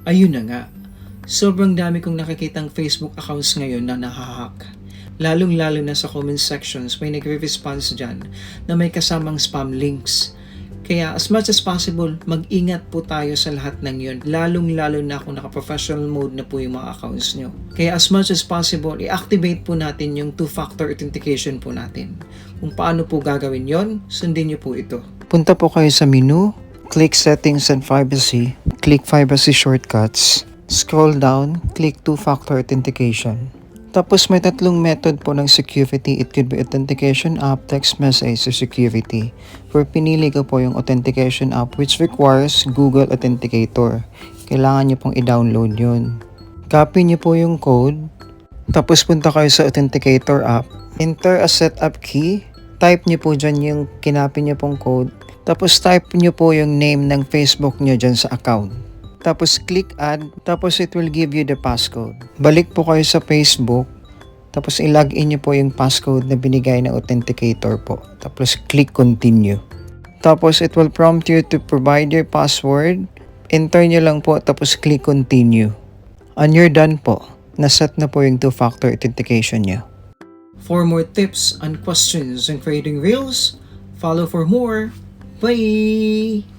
Ayun na nga, sobrang dami kong nakikitang Facebook accounts ngayon na nahahack. Lalong-lalo na sa comment sections may nagre-response dyan na may kasamang spam links. Kaya as much as possible, mag-ingat po tayo sa lahat ng yun. Lalong-lalo na kung naka-professional mode na po yung mga accounts nyo. Kaya as much as possible, i-activate po natin yung two-factor authentication po natin. Kung paano po gagawin yon, sundin nyo po ito. Punta po kayo sa menu, click Settings and Privacy, click Privacy Shortcuts, scroll down, click two-factor authentication. Tapos may tatlong method po ng security. It could be authentication app, text message, or security. For pinili ko po yung authentication app which requires Google Authenticator. Kailangan nyo pong i-download yun. Copy nyo po yung code. Tapos punta kayo sa Authenticator app. Enter a setup key. Type nyo po dyan yung kinopy nyo pong code. Tapos type nyo po yung name ng Facebook nyo dyan sa account. Tapos click add, tapos it will give you the passcode. Balik po kayo sa Facebook, tapos i-login nyo po yung passcode na binigay ng authenticator po. Tapos click continue. Tapos it will prompt you to provide your password. Enter nyo lang po, tapos click continue. And you're done po. Naset na po yung two-factor authentication nyo. For more tips and questions on creating Reels, follow for more. Bye!